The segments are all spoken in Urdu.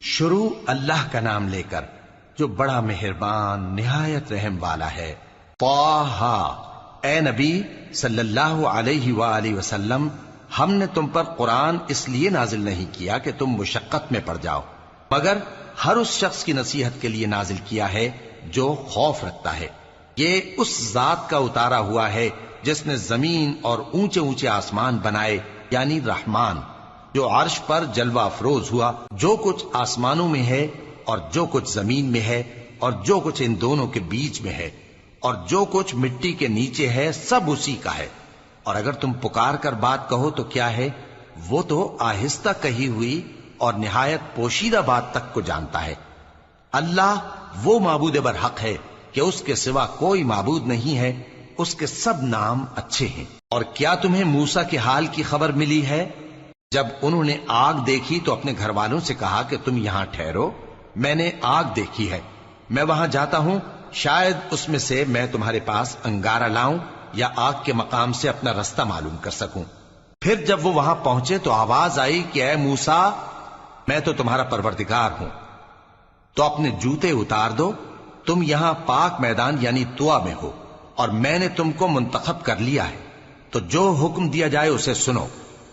شروع اللہ کا نام لے کر جو بڑا مہربان نہایت رحم والا ہے۔ طٰہٰ، اے نبی صلی اللہ علیہ وآلہ وسلم، ہم نے تم پر قرآن اس لیے نازل نہیں کیا کہ تم مشقت میں پڑ جاؤ، مگر ہر اس شخص کی نصیحت کے لیے نازل کیا ہے جو خوف رکھتا ہے۔ یہ اس ذات کا اتارا ہوا ہے جس نے زمین اور اونچے اونچے آسمان بنائے، یعنی رحمان، جو عرش پر جلوہ افروز ہوا۔ جو کچھ آسمانوں میں ہے اور جو کچھ زمین میں ہے اور جو کچھ ان دونوں کے بیچ میں ہے اور جو کچھ مٹی کے نیچے ہے، سب اسی کا ہے۔ اور اگر تم پکار کر بات کہو تو کیا ہے، وہ تو آہستہ کہی ہوئی اور نہایت پوشیدہ بات تک کو جانتا ہے۔ اللہ وہ معبود برحق ہے کہ اس کے سوا کوئی معبود نہیں ہے، اس کے سب نام اچھے ہیں۔ اور کیا تمہیں موسیٰ کے حال کی خبر ملی ہے؟ جب انہوں نے آگ دیکھی تو اپنے گھر والوں سے کہا کہ تم یہاں ٹھہرو، میں نے آگ دیکھی ہے، میں وہاں جاتا ہوں، شاید اس میں سے میں تمہارے پاس انگارہ لاؤں یا آگ کے مقام سے اپنا رستہ معلوم کر سکوں۔ پھر جب وہ وہاں پہنچے تو آواز آئی کہ اے موسیٰ، میں تو تمہارا پروردگار ہوں، تو اپنے جوتے اتار دو، تم یہاں پاک میدان یعنی طویٰ میں ہو، اور میں نے تم کو منتخب کر لیا ہے، تو جو حکم دیا جائے اسے سنو۔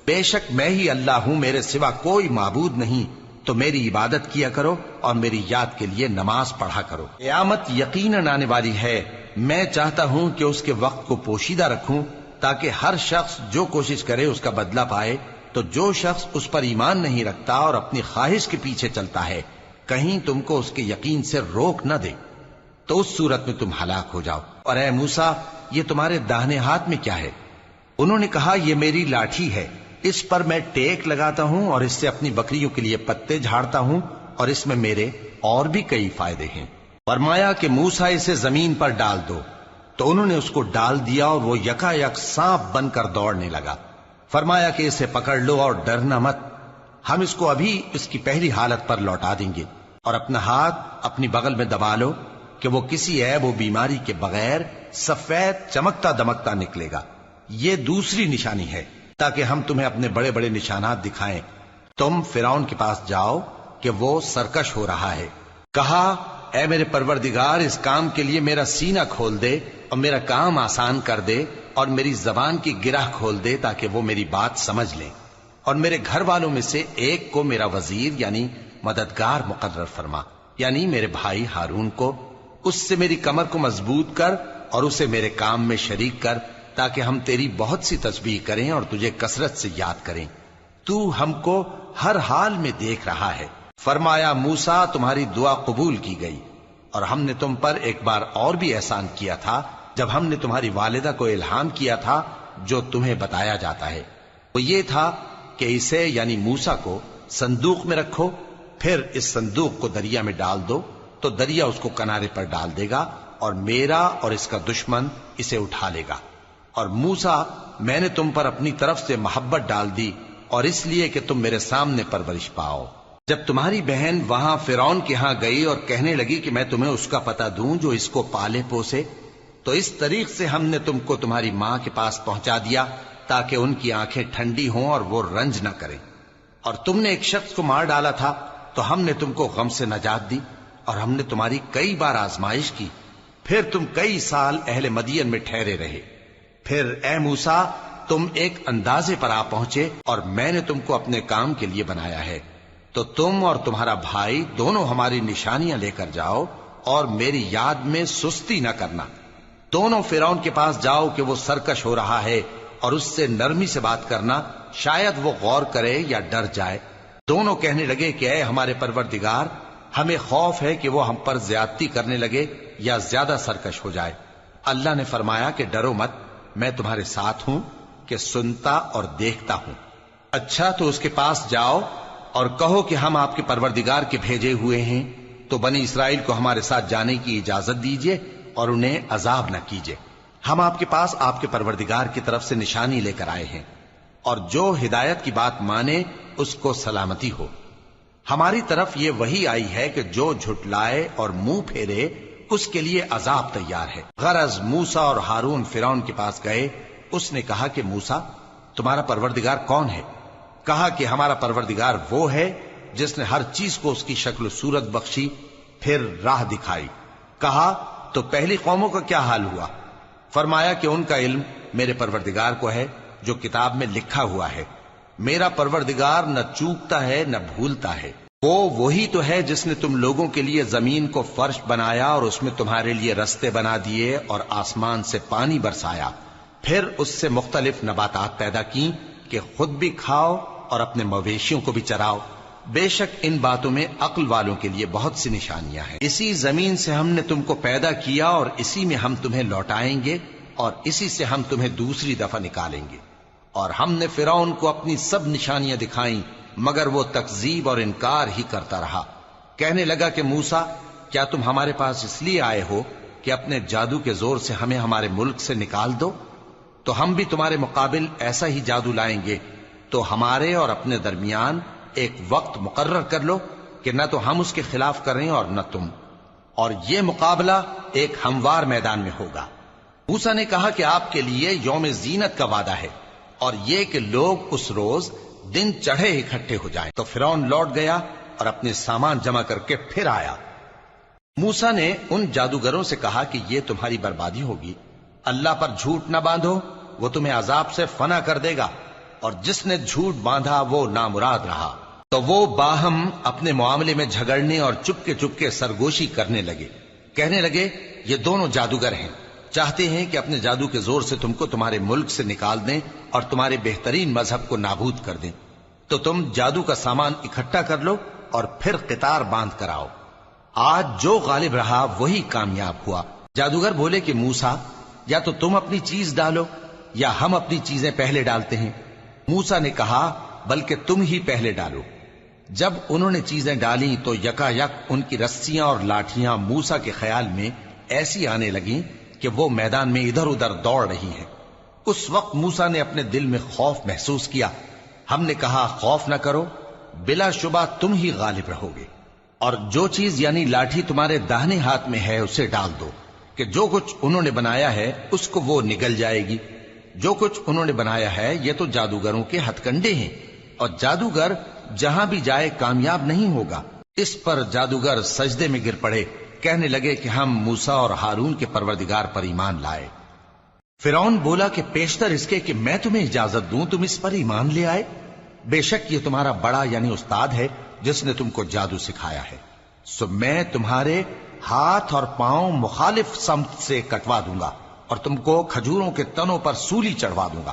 بے شک میں ہی اللہ ہوں، میرے سوا کوئی معبود نہیں، تو میری عبادت کیا کرو اور میری یاد کے لیے نماز پڑھا کرو۔ قیامت یقیناً آنے والی ہے، میں چاہتا ہوں کہ اس کے وقت کو پوشیدہ رکھوں تاکہ ہر شخص جو کوشش کرے اس کا بدلہ پائے۔ تو جو شخص اس پر ایمان نہیں رکھتا اور اپنی خواہش کے پیچھے چلتا ہے، کہیں تم کو اس کے یقین سے روک نہ دے، تو اس صورت میں تم ہلاک ہو جاؤ۔ اور اے موسیٰ، یہ تمہارے داہنے ہاتھ میں کیا ہے؟ انہوں نے کہا، یہ میری لاٹھی ہے، اس پر میں ٹیک لگاتا ہوں اور اس سے اپنی بکریوں کے لیے پتے جھاڑتا ہوں، اور اس میں میرے اور بھی کئی فائدے ہیں۔ فرمایا کہ موسیٰ اسے زمین پر ڈال دو، تو انہوں نے اس کو ڈال دیا اور وہ یکا یک سانپ بن کر دوڑنے لگا۔ فرمایا کہ اسے پکڑ لو اور ڈرنا مت، ہم اس کو ابھی اس کی پہلی حالت پر لوٹا دیں گے، اور اپنا ہاتھ اپنی بغل میں دبا لو کہ وہ کسی عیب و بیماری کے بغیر سفید چمکتا دمکتا نکلے گا۔ یہ دوسری نشانی ہے تاکہ ہم تمہیں اپنے بڑے بڑے نشانات دکھائیں۔ تم فرعون کے پاس جاؤ کہ وہ سرکش ہو رہا ہے۔ کہا، اے میرے پروردگار، اس کام کے لیے میرا سینہ کھول دے اور میرا کام آسان کر دے، اور میری زبان کی گرہ کھول دے تاکہ وہ میری بات سمجھ لیں، اور میرے گھر والوں میں سے ایک کو میرا وزیر یعنی مددگار مقرر فرما، یعنی میرے بھائی ہارون کو۔ اس سے میری کمر کو مضبوط کر اور اسے میرے کام میں شریک کر، تاکہ ہم تیری بہت سی تسبیح کریں اور تجھے کثرت سے یاد کریں، تو ہم کو ہر حال میں دیکھ رہا ہے۔ فرمایا، موسیٰ، تمہاری دعا قبول کی گئی، اور ہم نے تم پر ایک بار اور بھی احسان کیا تھا جب ہم نے تمہاری والدہ کو الہام کیا تھا جو تمہیں بتایا جاتا ہے۔ وہ یہ تھا کہ اسے یعنی موسیٰ کو صندوق میں رکھو، پھر اس صندوق کو دریا میں ڈال دو، تو دریا اس کو کنارے پر ڈال دے گا، اور میرا اور اس کا دشمن اسے اٹھا لے گا۔ اور موسیٰ، میں نے تم پر اپنی طرف سے محبت ڈال دی، اور اس لیے کہ تم میرے سامنے پرورش پاؤ۔ جب تمہاری بہن وہاں فرعون کے ہاں گئی اور کہنے لگی کہ میں تمہیں اس کا پتہ دوں جو اس کو پالے پوسے، تو اس طریق سے ہم نے تم کو تمہاری ماں کے پاس پہنچا دیا تاکہ ان کی آنکھیں ٹھنڈی ہوں اور وہ رنج نہ کریں۔ اور تم نے ایک شخص کو مار ڈالا تھا تو ہم نے تم کو غم سے نجات دی، اور ہم نے تمہاری کئی بار آزمائش کی، پھر تم کئی سال اہل مدین میں ٹھہرے رہے۔ پھر اے موسیٰ، تم ایک اندازے پر آ پہنچے اور میں نے تم کو اپنے کام کے لیے بنایا ہے، تو تم اور تمہارا بھائی دونوں ہماری نشانیاں لے کر جاؤ اور میری یاد میں سستی نہ کرنا۔ دونوں فرعون کے پاس جاؤ کہ وہ سرکش ہو رہا ہے، اور اس سے نرمی سے بات کرنا، شاید وہ غور کرے یا ڈر جائے۔ دونوں کہنے لگے کہ اے ہمارے پروردگار، ہمیں خوف ہے کہ وہ ہم پر زیادتی کرنے لگے یا زیادہ سرکش ہو جائے۔ اللہ نے فرمایا کہ ڈرو مت، میں تمہارے ساتھ ہوں کہ سنتا اور دیکھتا ہوں۔ اچھا، تو اس کے پاس جاؤ اور کہو کہ ہم آپ کے پروردگار کے بھیجے ہوئے ہیں، تو بنی اسرائیل کو ہمارے ساتھ جانے کی اجازت دیجیے اور انہیں عذاب نہ کیجیے۔ ہم آپ کے پاس آپ کے پروردگار کی طرف سے نشانی لے کر آئے ہیں، اور جو ہدایت کی بات مانے اس کو سلامتی ہو۔ ہماری طرف یہ وحی آئی ہے کہ جو جھٹلائے اور منہ پھیرے اس کے لیے عذاب تیار ہے۔ غرض موسیٰ اور ہارون فرعون کے پاس گئے، اس نے کہا کہ موسیٰ، تمہارا پروردگار کون ہے؟ کہا کہ ہمارا پروردگار وہ ہے جس نے ہر چیز کو اس کی شکل و صورت بخشی، پھر راہ دکھائی۔ کہا تو پہلی قوموں کا کیا حال ہوا؟ فرمایا کہ ان کا علم میرے پروردگار کو ہے جو کتاب میں لکھا ہوا ہے۔ میرا پروردگار نہ چوکتا ہے نہ بھولتا ہے۔ وہ وہی تو ہے جس نے تم لوگوں کے لیے زمین کو فرش بنایا اور اس میں تمہارے لیے رستے بنا دیے اور آسمان سے پانی برسایا، پھر اس سے مختلف نباتات پیدا کی کہ خود بھی کھاؤ اور اپنے مویشیوں کو بھی چراؤ۔ بے شک ان باتوں میں عقل والوں کے لیے بہت سی نشانیاں ہیں۔ اسی زمین سے ہم نے تم کو پیدا کیا اور اسی میں ہم تمہیں لوٹائیں گے اور اسی سے ہم تمہیں دوسری دفعہ نکالیں گے۔ اور ہم نے فرعون کو اپنی سب نشانیاں دکھائیں، مگر وہ تکذیب اور انکار ہی کرتا رہا۔ کہنے لگا کہ موسیٰ، کیا تم ہمارے پاس اس لیے آئے ہو کہ اپنے جادو کے زور سے ہمیں ہمارے ملک سے نکال دو؟ تو ہم بھی تمہارے مقابل ایسا ہی جادو لائیں گے، تو ہمارے اور اپنے درمیان ایک وقت مقرر کر لو کہ نہ تو ہم اس کے خلاف کریں اور نہ تم، اور یہ مقابلہ ایک ہموار میدان میں ہوگا۔ موسیٰ نے کہا کہ آپ کے لیے یوم زینت کا وعدہ ہے، اور یہ کہ لوگ اس روز دن چڑھے اکٹھے ہو جائیں۔ تو فرعون لوٹ گیا اور اپنے سامان جمع کر کے پھر آیا۔ موسیٰ نے ان جادوگروں سے کہا کہ یہ تمہاری بربادی ہوگی، اللہ پر جھوٹ نہ باندھو، وہ تمہیں عذاب سے فنا کر دے گا، اور جس نے جھوٹ باندھا وہ نامراد رہا۔ تو وہ باہم اپنے معاملے میں جھگڑنے اور چپکے سرگوشی کرنے لگے۔ کہنے لگے یہ دونوں جادوگر ہیں، چاہتے ہیں کہ اپنے جادو کے زور سے تم کو تمہارے ملک سے نکال دیں اور تمہارے بہترین مذہب کو نابود کر دیں۔ تو تم جادو کا سامان اکٹھا کر لو اور پھر قطار باندھ کر آؤ۔ آج جو غالب رہا وہی کامیاب ہوا۔ جادوگر بولے کہ موسیٰ، یا تو تم اپنی چیز ڈالو یا ہم اپنی چیزیں پہلے ڈالتے ہیں۔ موسیٰ نے کہا بلکہ تم ہی پہلے ڈالو۔ جب انہوں نے چیزیں ڈالیں تو یکا یک ان کی رسیاں اور لاٹھیاں موسیٰ کے خیال میں ایسی آنے لگیں کہ وہ میدان میں ادھر ادھر دوڑ رہی ہیں۔ اس وقت موسیٰ نے اپنے دل میں خوف محسوس کیا۔ ہم نے کہا خوف نہ کرو، بلا شبہ تم ہی غالب رہو گے، اور جو چیز یعنی لاٹھی تمہارے داہنے ہاتھ میں ہے اسے ڈال دو کہ جو کچھ انہوں نے بنایا ہے اس کو وہ نگل جائے گی۔ جو کچھ انہوں نے بنایا ہے یہ تو جادوگروں کے ہتھ کنڈے ہیں، اور جادوگر جہاں بھی جائے کامیاب نہیں ہوگا۔ اس پر جادوگر سجدے میں گر پڑے، کہنے لگے کہ ہم موسیٰ اور ہارون کے پروردگار پر ایمان لائے۔ فرعون بولا کہ پیشتر اس کے کہ میں تمہیں اجازت دوں تم اس پر ایمان لے آئے، بے شک یہ تمہارا بڑا یعنی استاد ہے جس نے تم کو جادو سکھایا ہے، سو میں تمہارے ہاتھ اور پاؤں مخالف سمت سے کٹوا دوں گا اور تم کو کھجوروں کے تنوں پر سولی چڑھوا دوں گا،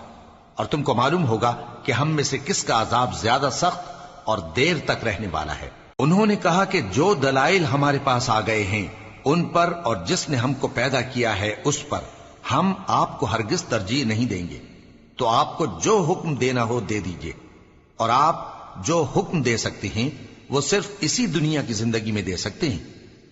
اور تم کو معلوم ہوگا کہ ہم میں سے کس کا عذاب زیادہ سخت اور دیر تک رہنے والا ہے۔ انہوں نے کہا کہ جو دلائل ہمارے پاس آ گئے ہیں ان پر اور جس نے ہم کو پیدا کیا ہے اس پر ہم آپ کو ہرگز ترجیح نہیں دیں گے، تو آپ کو جو حکم دینا ہو دے دیجئے، اور آپ جو حکم دے سکتے ہیں وہ صرف اسی دنیا کی زندگی میں دے سکتے ہیں۔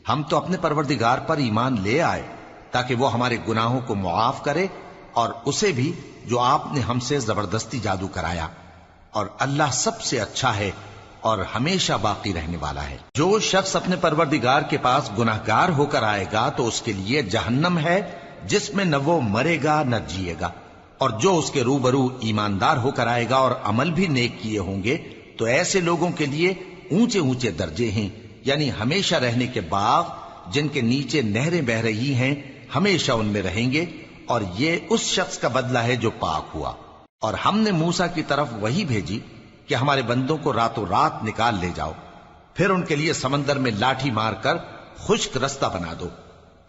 ہم تو اپنے پروردگار پر ایمان لے آئے تاکہ وہ ہمارے گناہوں کو معاف کرے، اور اسے بھی جو آپ نے ہم سے زبردستی جادو کرایا، اور اللہ سب سے اچھا ہے اور ہمیشہ باقی رہنے والا ہے۔ جو شخص اپنے پروردگار کے پاس گناہگار ہو کر آئے گا تو اس کے لیے جہنم ہے جس میں نہ وہ مرے گا نہ جیے گا، اور جو اس کے روبرو ایماندار ہو کر آئے گا اور عمل بھی نیک کیے ہوں گے تو ایسے لوگوں کے لیے اونچے اونچے درجے ہیں، یعنی ہمیشہ رہنے کے باغ جن کے نیچے نہریں بہ رہی ہیں، ہمیشہ ان میں رہیں گے، اور یہ اس شخص کا بدلہ ہے جو پاک ہوا۔ اور ہم نے موسیٰ کی طرف وہی بھیجی کہ ہمارے بندوں کو راتوں رات نکال لے جاؤ، پھر ان کے لیے سمندر میں لاٹھی مار کر خشک رستہ بنا دو،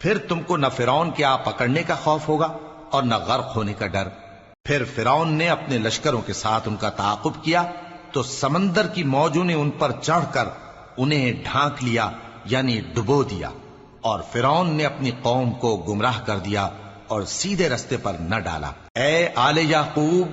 پھر تم کو نہ فرعون کے آ پکڑنے کا خوف ہوگا اور نہ غرق ہونے کا ڈر۔ پھر فرعون نے اپنے لشکروں کے ساتھ ان کا تعاقب کیا تو سمندر کی موجوں نے ان پر چڑھ کر انہیں ڈھانک لیا یعنی ڈبو دیا، اور فرعون نے اپنی قوم کو گمراہ کر دیا اور سیدھے رستے پر نہ ڈالا۔ اے آل یعقوب،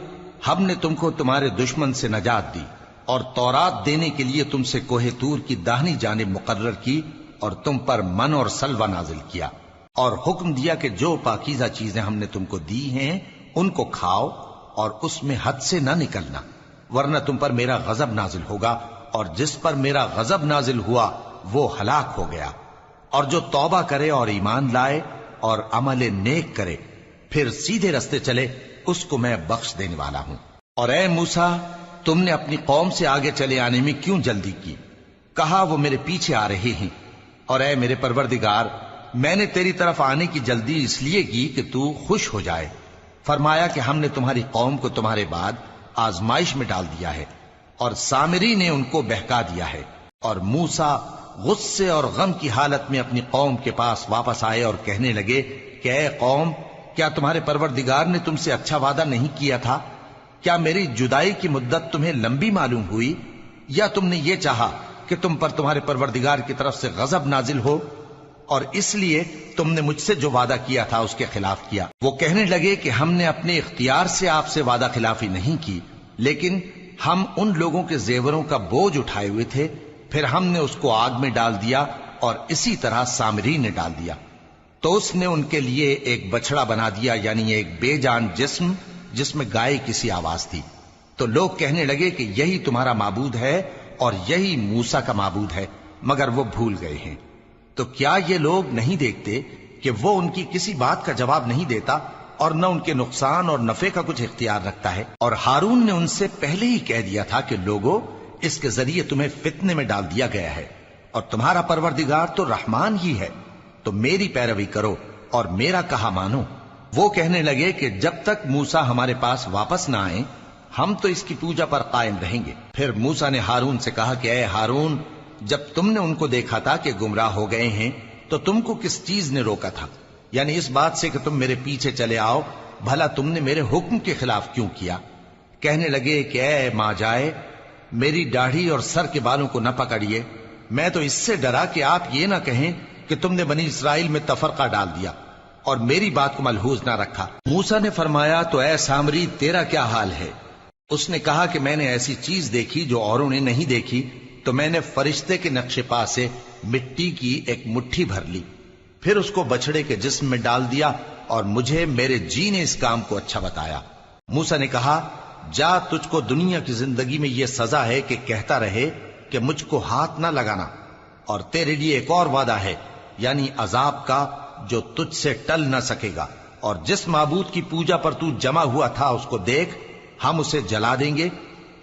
ہم نے تم کو تمہارے دشمن سے نجات دی اور تورات دینے کے لیے تم سے کوہ طور کی داہنی جانب مقرر کی، اور تم پر من اور سلوہ نازل کیا، اور حکم دیا کہ جو پاکیزہ چیزیں ہم نے تم کو دی ہیں ان کو کھاؤ اور اس میں حد سے نہ نکلنا، ورنہ تم پر میرا غضب نازل ہوگا، اور جس پر میرا غضب نازل ہوا وہ ہلاک ہو گیا۔ اور جو توبہ کرے اور ایمان لائے اور عمل نیک کرے پھر سیدھے رستے چلے اس کو میں بخش دینے والا ہوں۔ اور اے موسیٰ، تم نے اپنی قوم سے آگے چلے آنے میں کیوں جلدی کی؟ کہا وہ میرے پیچھے آ رہے ہیں، اور اے میرے پروردگار میں نے تیری طرف آنے کی جلدی اس لیے کی کہ تو خوش ہو جائے۔ فرمایا کہ ہم نے تمہاری قوم کو تمہارے بعد آزمائش میں ڈال دیا ہے، اور سامری نے ان کو بہکا دیا ہے۔ اور موسیٰ غصے اور غم کی حالت میں اپنی قوم کے پاس واپس آئے اور کہنے لگے کہ اے قوم، کیا تمہارے پروردگار نے تم سے اچھا وعدہ نہیں کیا تھا؟ کیا میری جدائی کی مدت تمہیں لمبی معلوم ہوئی، یا تم نے یہ چاہا کہ تم پر تمہارے پروردگار کی طرف سے غضب نازل ہو، اور اس لیے تم نے مجھ سے جو وعدہ کیا تھا اس کے خلاف کیا؟ وہ کہنے لگے کہ ہم نے اپنے اختیار سے آپ سے وعدہ خلافی نہیں کی، لیکن ہم ان لوگوں کے زیوروں کا بوجھ اٹھائے ہوئے تھے، پھر ہم نے اس کو آگ میں ڈال دیا، اور اسی طرح سامری نے ڈال دیا۔ تو اس نے ان کے لیے ایک بچڑا بنا دیا، یعنی ایک بے جان جسم جس میں گائے کسی آواز تھی۔ تو لوگ کہنے لگے کہ یہی تمہارا معبود ہے اور یہی موسیٰ کا معبود ہے، مگر وہ بھول گئے ہیں۔ تو کیا یہ لوگ نہیں دیکھتے کہ وہ ان کی کسی بات کا جواب نہیں دیتا، اور نہ ان کے نقصان اور نفع کا کچھ اختیار رکھتا ہے؟ اور ہارون نے ان سے پہلے ہی کہہ دیا تھا کہ لوگوں، اس کے ذریعے تمہیں فتنے میں ڈال دیا گیا ہے، اور تمہارا پروردگار تو رحمان ہی ہے، تو میری پیروی کرو اور میرا کہا مانو۔ وہ کہنے لگے کہ جب تک موسیٰ ہمارے پاس واپس نہ آئیں ہم تو اس کی پوجا پر قائم رہیں گے۔ پھر موسیٰ نے ہارون سے کہا کہ اے ہارون، جب تم نے ان کو دیکھا تھا کہ گمراہ ہو گئے ہیں تو تم کو کس چیز نے روکا تھا؟ یعنی اس بات سے کہ تم میرے پیچھے چلے آؤ، بھلا تم نے میرے حکم کے خلاف کیوں کیا؟ کہنے لگے کہ اے ماں جائے، میری داڑھی اور سر کے بالوں کو نہ پکڑیے، میں تو اس سے ڈرا کہ آپ یہ نہ کہیں کہ تم نے بنی اسرائیل میں تفرقہ ڈال دیا اور میری بات کو ملحوظ نہ رکھا۔ موسیٰ نے فرمایا تو اے سامری تیرا کیا حال ہے؟ اس نے کہا کہ میں نے ایسی چیز دیکھی جو اوروں نے نہیں دیکھی، تو میں نے فرشتے کے نقش پا سے مٹی کی ایک مٹھی بھر لی، پھر اس کو بچڑے کے جسم میں ڈال دیا، اور مجھے میرے جی نے اس کام کو اچھا بتایا۔ موسیٰ نے کہا جا، تجھ کو دنیا کی زندگی میں یہ سزا ہے کہ کہتا رہے کہ مجھ کو ہاتھ نہ لگانا، اور تیرے لیے ایک اور وعدہ ہے، یعنی عذاب کا جو تجھ سے ٹل نہ سکے گا، اور جس معبود کی پوجا پر تو جمع ہوا تھا اس کو دیکھ، ہم اسے جلا دیں گے،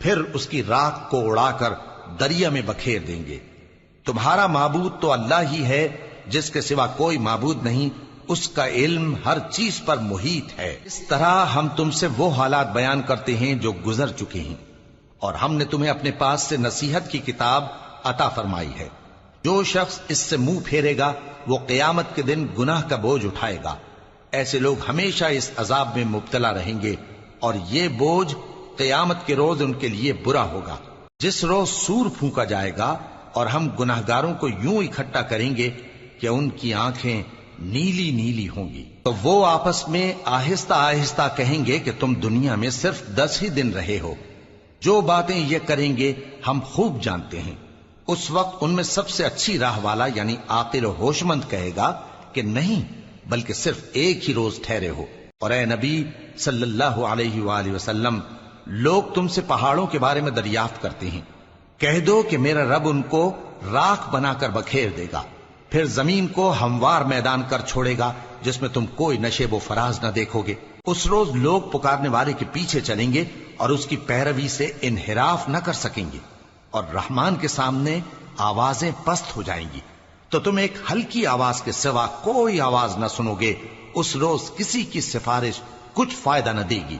پھر اس کی راکھ کو اڑا کر دریا میں بکھیر دیں گے۔ تمہارا معبود تو اللہ ہی ہے، جس کے سوا کوئی معبود نہیں، اس کا علم ہر چیز پر محیط ہے۔ اس طرح ہم تم سے وہ حالات بیان کرتے ہیں جو گزر چکے ہیں، اور ہم نے تمہیں اپنے پاس سے نصیحت کی کتاب عطا فرمائی ہے۔ جو شخص اس سے منہ پھیرے گا وہ قیامت کے دن گناہ کا بوجھ اٹھائے گا۔ ایسے لوگ ہمیشہ اس عذاب میں مبتلا رہیں گے، اور یہ بوجھ قیامت کے روز ان کے لیے برا ہوگا، جس روز سور پھونکا جائے گا، اور ہم گناہگاروں کو یوں اکٹھا کریں گے کہ ان کی آنکھیں نیلی نیلی ہوں گی۔ تو وہ آپس میں آہستہ آہستہ کہیں گے کہ تم دنیا میں صرف 10 ہی دن رہے ہو، جو باتیں یہ کریں گے ہم خوب جانتے ہیں۔ اس وقت ان میں سب سے اچھی راہ والا یعنی عاقل و ہوش مند کہے گا کہ نہیں، بلکہ صرف ایک ہی روز ٹھہرے ہو۔ اور اے نبی صلی اللہ علیہ وآلہ وسلم، لوگ تم سے پہاڑوں کے بارے میں دریافت کرتے ہیں، کہہ دو کہ میرا رب ان کو راکھ بنا کر بکھیر دے گا، پھر زمین کو ہموار میدان کر چھوڑے گا جس میں تم کوئی نشیب و فراز نہ دیکھو گے۔ اس روز لوگ پکارنے والے کے پیچھے چلیں گے اور اس کی پیروی سے انحراف نہ کر سکیں گے، اور رحمان کے سامنے آوازیں پست ہو جائیں گی، تو تم ایک ہلکی آواز کے سوا کوئی آواز نہ سنو گے۔ اس روز کسی کی سفارش کچھ فائدہ نہ دے گی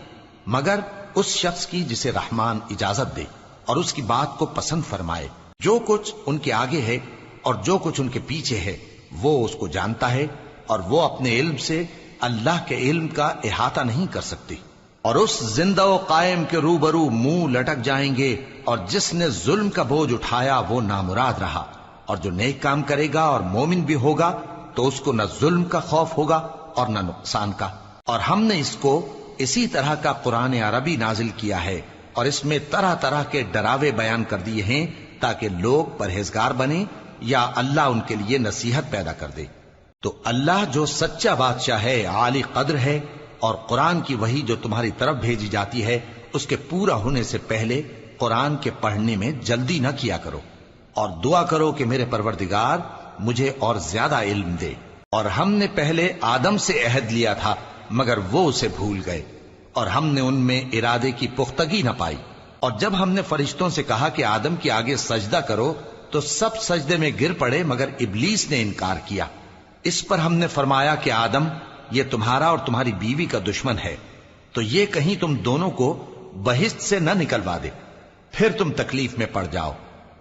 مگر اس شخص کی جسے رحمان اجازت دے اور اس کی بات کو پسند فرمائے۔ جو کچھ ان کے آگے ہے اور جو کچھ ان کے پیچھے ہے وہ اس کو جانتا ہے، اور وہ اپنے علم سے اللہ کے علم کا احاطہ نہیں کر سکتی۔ اور اس زندہ و قائم کے روبرو منہ لٹک جائیں گے، اور جس نے ظلم کا بوجھ اٹھایا وہ نامراد رہا، اور جو نیک کام کرے گا اور مومن بھی ہوگا تو اس کو نہ ظلم کا خوف ہوگا اور نہ نقصان کا۔ اور ہم نے اس کو اسی طرح کا قرآن عربی نازل کیا ہے، اور اس میں طرح طرح کے ڈراوے بیان کر دیے ہیں تاکہ لوگ پرہیزگار بنیں یا اللہ ان کے لیے نصیحت پیدا کر دے۔ تو اللہ جو سچا بادشاہ ہے، عالی قدر ہے، اور قرآن کی وحی جو تمہاری طرف بھیجی جاتی ہے اس کے پورا ہونے سے پہلے قرآن کے پڑھنے میں جلدی نہ کیا کرو، اور دعا کرو کہ میرے پروردگار مجھے اور زیادہ علم دے۔ اور ہم نے پہلے آدم سے عہد لیا تھا مگر وہ اسے بھول گئے، اور ہم نے ان میں ارادے کی پختگی نہ پائی۔ اور جب ہم نے فرشتوں سے کہا کہ آدم کے آگے سجدہ کرو تو تو سب سجدے میں گر پڑے مگر ابلیس نے انکار کیا۔ اس پر ہم نے فرمایا کہ آدم، یہ تمہارا اور تمہاری بیوی کا دشمن ہے، تو یہ کہیں تم دونوں کو بہشت سے نہ نکلوا دے، پھر تم تکلیف میں پڑ جاؤ۔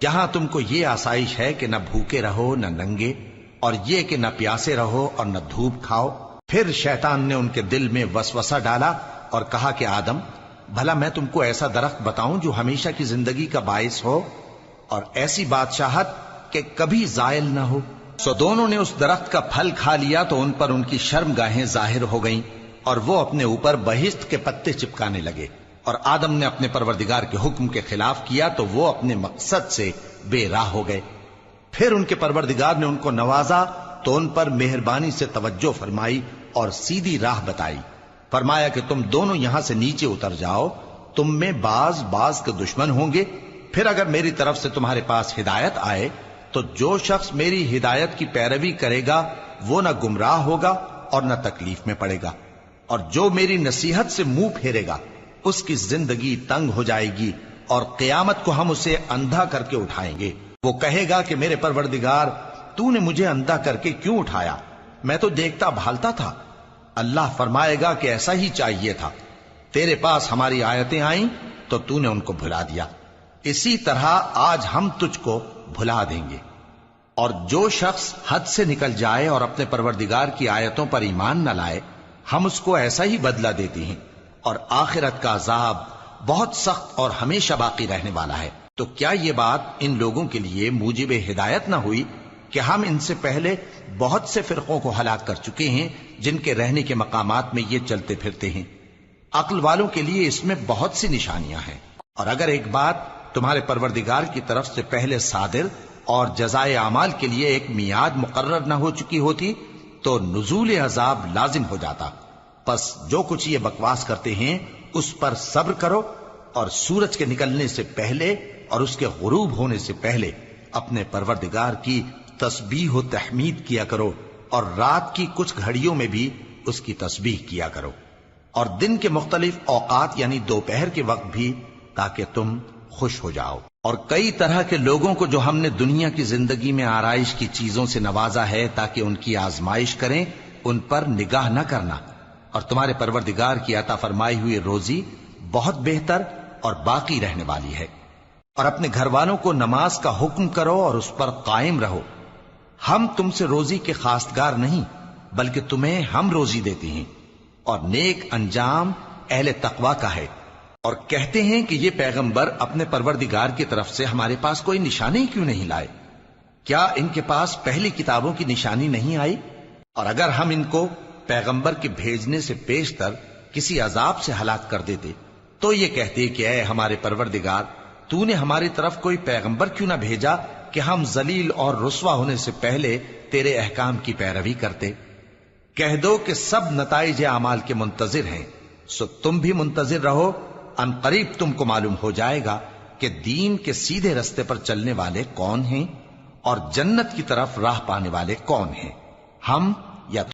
یہاں تم کو یہ آسائش ہے کہ نہ بھوکے رہو نہ ننگے، اور یہ کہ نہ پیاسے رہو اور نہ دھوپ کھاؤ۔ پھر شیطان نے ان کے دل میں وسوسہ ڈالا اور کہا کہ آدم، بھلا میں تم کو ایسا درخت بتاؤں جو ہمیشہ کی زندگی کا باعث ہو اور ایسی بادشاہت کہ کبھی زائل نہ ہو؟ سو دونوں نے اس درخت کا پھل کھا لیا تو ان پر ان کی شرم گاہیں ظاہر ہو گئیں اور وہ اپنے اوپر بہشت کے پتے چپکانے لگے، اور آدم نے اپنے پروردگار کے حکم کے خلاف کیا تو وہ اپنے مقصد سے بے راہ ہو گئے۔ پھر ان کے پروردگار نے ان کو نوازا تو ان پر مہربانی سے توجہ فرمائی اور سیدھی راہ بتائی۔ فرمایا کہ تم دونوں یہاں سے نیچے اتر جاؤ، تم میں بعض کے دشمن ہوں گے، پھر اگر میری طرف سے تمہارے پاس ہدایت آئے تو جو شخص میری ہدایت کی پیروی کرے گا وہ نہ گمراہ ہوگا اور نہ تکلیف میں پڑے گا، اور جو میری نصیحت سے منہ پھیرے گا اس کی زندگی تنگ ہو جائے گی، اور قیامت کو ہم اسے اندھا کر کے اٹھائیں گے۔ وہ کہے گا کہ میرے پروردگار، تو نے مجھے اندھا کر کے کیوں اٹھایا؟ میں تو دیکھتا بھالتا تھا۔ اللہ فرمائے گا کہ ایسا ہی چاہیے تھا، تیرے پاس ہماری آیتیں آئیں تو نے ان کو بھلا دیا، اسی طرح آج ہم تجھ کو بھلا دیں گے۔ اور جو شخص حد سے نکل جائے اور اپنے پروردگار کی آیتوں پر ایمان نہ لائے، ہم اس کو ایسا ہی بدلہ دیتے ہیں، اور آخرت کا عذاب بہت سخت اور ہمیشہ باقی رہنے والا ہے۔ تو کیا یہ بات ان لوگوں کے لیے موجب ہدایت نہ ہوئی کہ ہم ان سے پہلے بہت سے فرقوں کو ہلاک کر چکے ہیں جن کے رہنے کے مقامات میں یہ چلتے پھرتے ہیں؟ عقل والوں کے لیے اس میں بہت سی نشانیاں ہیں۔ اور اگر ایک بات تمہارے پروردگار کی طرف سے پہلے صادر اور جزائے اعمال کے لیے ایک میعاد مقرر نہ ہو چکی ہوتی تو نزول عذاب لازم ہو جاتا۔ پس جو کچھ یہ بکواس کرتے ہیں اس پر صبر کرو، اور سورج کے نکلنے سے پہلے اور اس کے غروب ہونے سے پہلے اپنے پروردگار کی تسبیح و تحمید کیا کرو، اور رات کی کچھ گھڑیوں میں بھی اس کی تسبیح کیا کرو، اور دن کے مختلف اوقات یعنی دوپہر کے وقت بھی، تاکہ تم خوش ہو جاؤ۔ اور کئی طرح کے لوگوں کو جو ہم نے دنیا کی زندگی میں آرائش کی چیزوں سے نوازا ہے تاکہ ان کی آزمائش کریں، ان پر نگاہ نہ کرنا، اور تمہارے پروردگار کی عطا فرمائی ہوئی روزی بہت بہتر اور باقی رہنے والی ہے۔ اور اپنے گھر والوں کو نماز کا حکم کرو اور اس پر قائم رہو۔ ہم تم سے روزی کے خواستگار نہیں، بلکہ تمہیں ہم روزی دیتے ہیں، اور نیک انجام اہل تقوی کا ہے۔ اور کہتے ہیں کہ یہ پیغمبر اپنے پروردگار کی طرف سے ہمارے پاس کوئی نشانی کیوں نہیں لائے؟ کیا ان کے پاس پہلی کتابوں کی نشانی نہیں آئی؟ اور اگر ہم ان کو پیغمبر کے بھیجنے سے پیشتر کسی عذاب سے ہلاک کر دیتے تو یہ کہتے کہ اے ہمارے پروردگار، تو نے ہماری طرف کوئی پیغمبر کیوں نہ بھیجا کہ ہم ذلیل اور رسوا ہونے سے پہلے تیرے احکام کی پیروی کرتے۔ کہہ دو کہ سب نتائج اعمال کے منتظر ہیں، سو تم بھی منتظر رہو، ان قریب تم کو معلوم ہو جائے گا کہ دین کے سیدھے رستے پر چلنے والے کون ہیں اور جنت کی طرف راہ پانے والے کون ہیں۔ ہم